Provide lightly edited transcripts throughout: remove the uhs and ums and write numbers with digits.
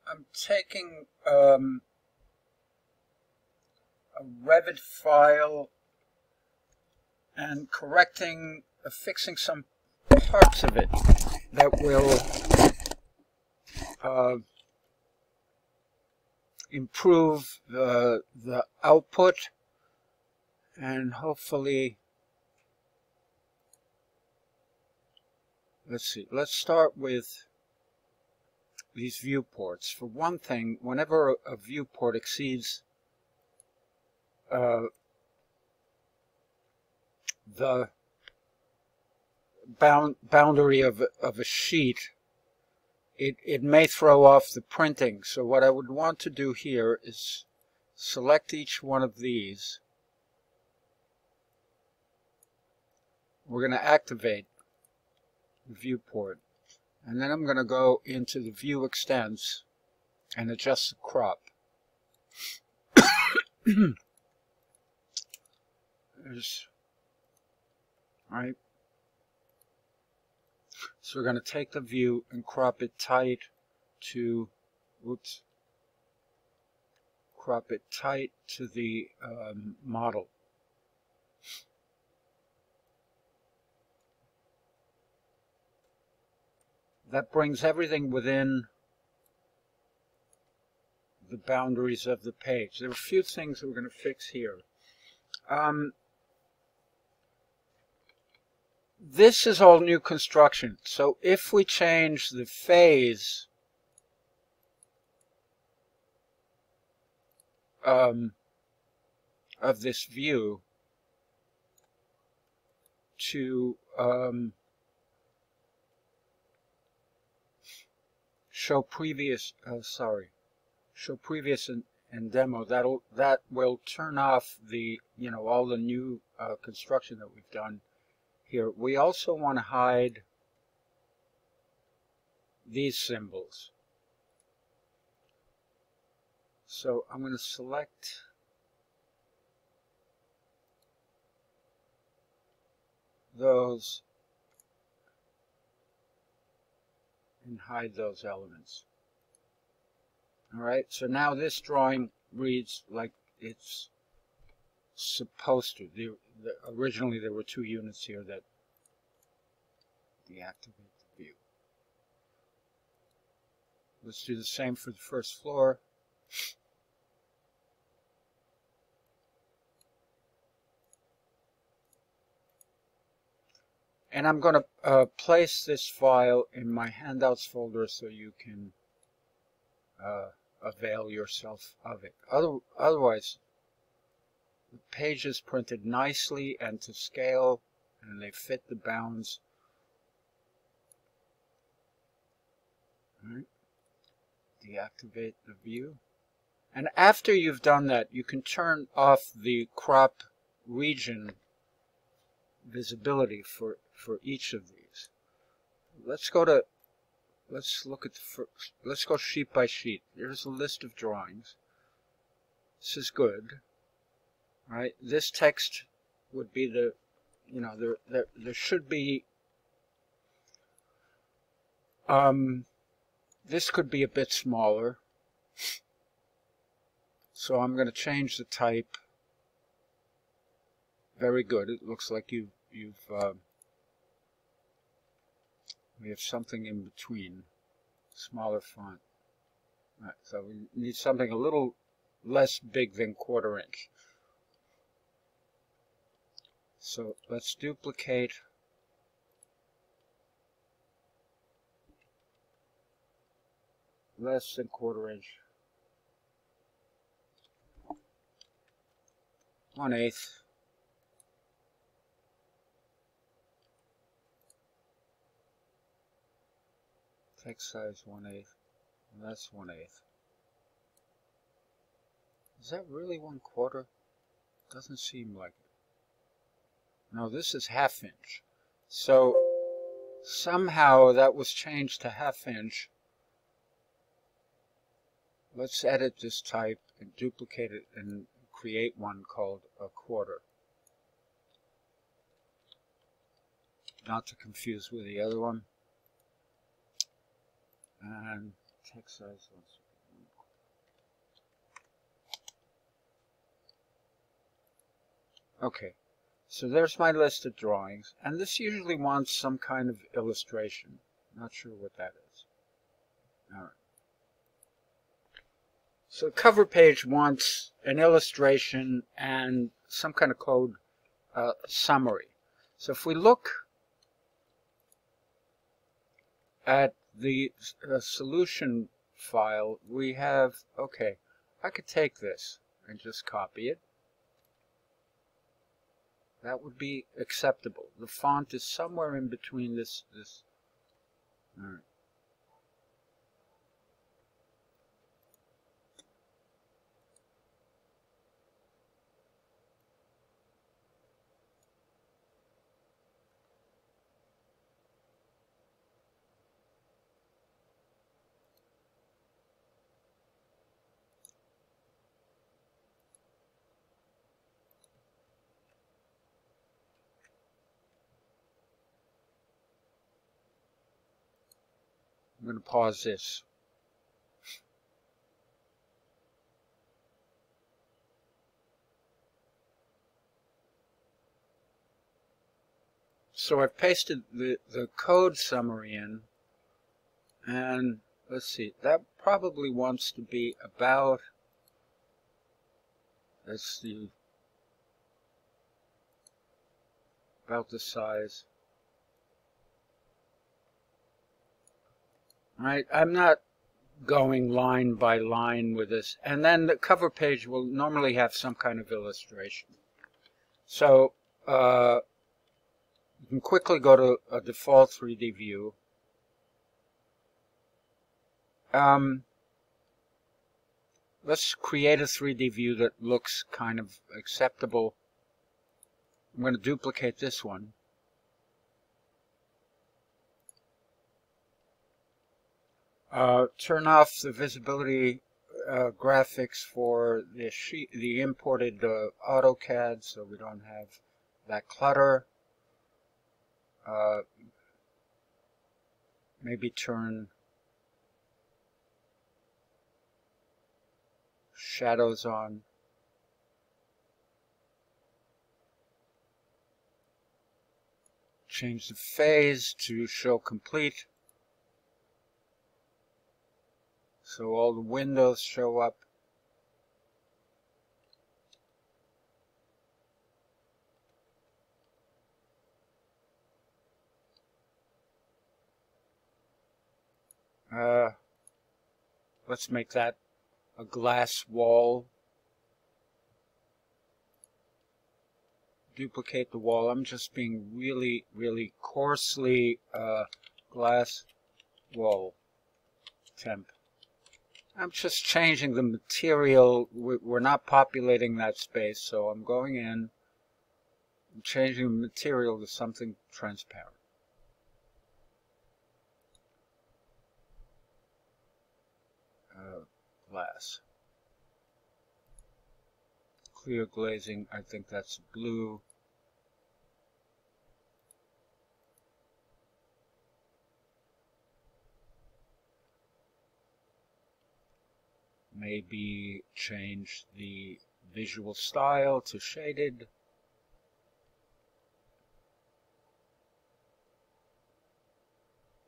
I'm taking a Revit file and fixing some parts of it that will improve the output, and hopefully, let's start with these viewports. For one thing, whenever a viewport exceeds the boundary of a sheet, it may throw off the printing. So what I would want to do here is select each one of these. We're going to activate the viewport, and then I'm going to go into the view extents and adjust the crop. Right. So we're going to take the view and crop it tight to, crop it tight to the model. That brings everything within the boundaries of the page. There are a few things that we're going to fix here. This is all new construction, so if we change the phase of this view to show previous and demo, that will turn off the all the new construction that we've done here. We also want to hide these symbols. So I'm going to select those and hide those elements. Alright, so now this drawing reads like it's supposed to. Originally there were 2 units here that deactivate the view. Let's do the same for the first floor. And I'm going to place this file in my handouts folder so you can avail yourself of it. Otherwise, the page is printed nicely and to scale, and they fit the bounds. All right. Deactivate the view. And after you've done that, you can turn off the crop region visibility for each of these. Let's look at the first. Let's go sheet by sheet. Here's a list of drawings. This is good. All right. This text would be the, there should be, this could be a bit smaller. So I'm going to change the type. Very good. It looks like we have something in between. Smaller font. Right, so we need something a little less big than 1/4 inch. So let's duplicate less than 1/4 inch. 1/8. Text size 1/8. And that's 1/8. Is that really 1/4? Doesn't seem like it. No, this is 1/2 inch. So somehow that was changed to 1/2 inch. Let's edit this type and duplicate it and create one called 1/4. Not to confuse with the other one. And text size wants to be Okay, so there's my list of drawings, and this usually wants some kind of illustration. Not sure what that is. All right. So the cover page wants an illustration and some kind of code summary. So if we look at the solution file, we have, okay, I could take this and just copy it. That would be acceptable. The font is somewhere in between this. All right. I'm going to pause this. So I've pasted the code summary in, and let's see, that probably wants to be about, let's see, about the size. Right, I'm not going line by line with this, and then the cover page will normally have some kind of illustration. So you can quickly go to a default 3D view. Let's create a 3D view that looks kind of acceptable. I'm going to duplicate this one. Turn off the visibility graphics for the imported AutoCAD, so we don't have that clutter. Maybe turn shadows on. Change the phase to show complete. So all the windows show up. Let's make that a glass wall. Duplicate the wall. I'm just being really, really coarsely glass wall temp. I'm just changing the material. We're not populating that space, so I'm going in and changing the material to something transparent. Glass. Clear glazing, I think that's blue. Maybe change the visual style to shaded.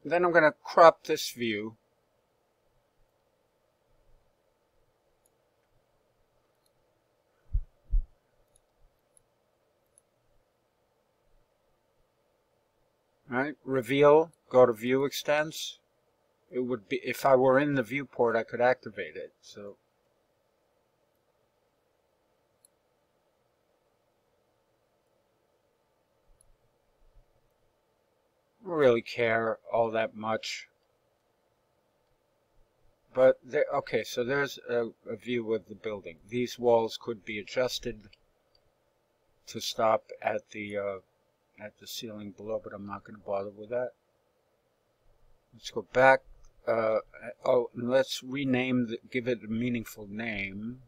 Then I'm going to crop this view. Right, reveal, go to view extents. It would be, if I were in the viewport, I could activate it. So I don't really care all that much. But there, okay, so there's a view of the building. These walls could be adjusted to stop at the ceiling below, but I'm not going to bother with that. Let's go back. Oh, let's rename, give it a meaningful name.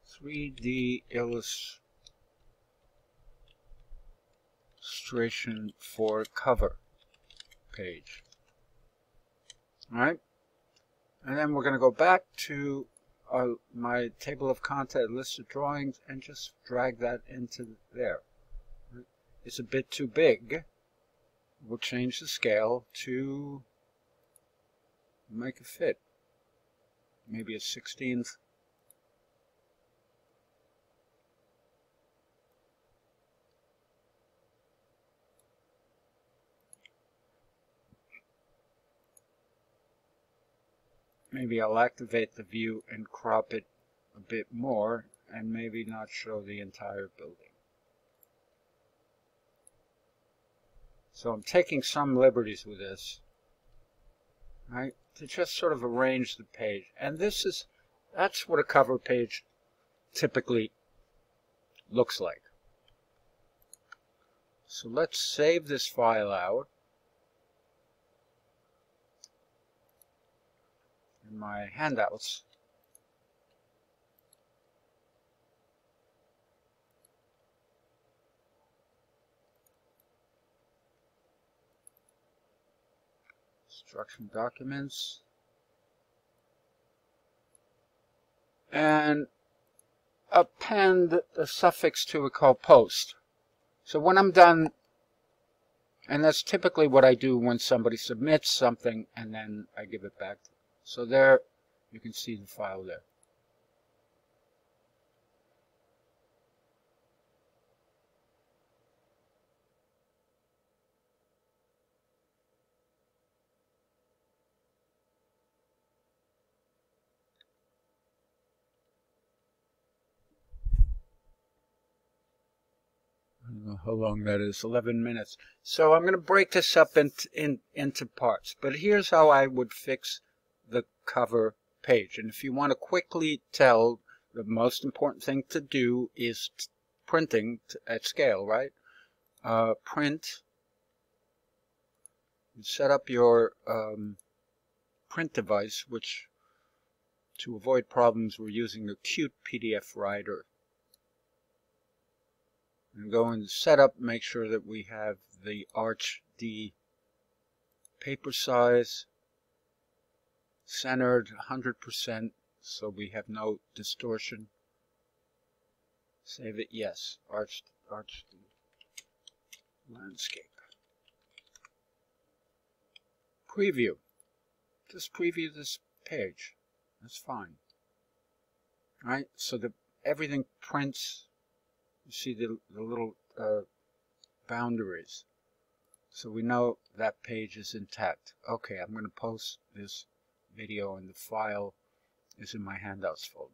3D illustration for cover page. All right, and then we're going to go back to my table of content, list of drawings, and just drag that into there. It's a bit too big. We'll change the scale to make it fit. Maybe a 16th. Maybe I'll activate the view and crop it a bit more, and maybe not show the entire building. So I'm taking some liberties with this, right, to just sort of arrange the page. And that's what a cover page typically looks like. So let's save this file out. In my handouts. Instruction documents. And append the suffix to it called post. So when I'm done, and that's typically what I do when somebody submits something and then I give it back to them. So there, you can see the file there. I don't know how long that is, 11 minutes. So I'm going to break this up into parts. But here's how I would fix the cover page. And if you want to quickly tell, the most important thing to do is printing at scale, right? Print. Set up your print device, which, to avoid problems, we're using a Qt PDF writer. And go into setup, make sure that we have the Arch D paper size centered 100% so we have no distortion. Save it, yes. Arch D landscape. Preview. Just preview this page. That's fine. Alright, so that everything prints. You see the little boundaries. So we know that page is intact. Okay, I'm going to post this video and the file is in my handouts folder.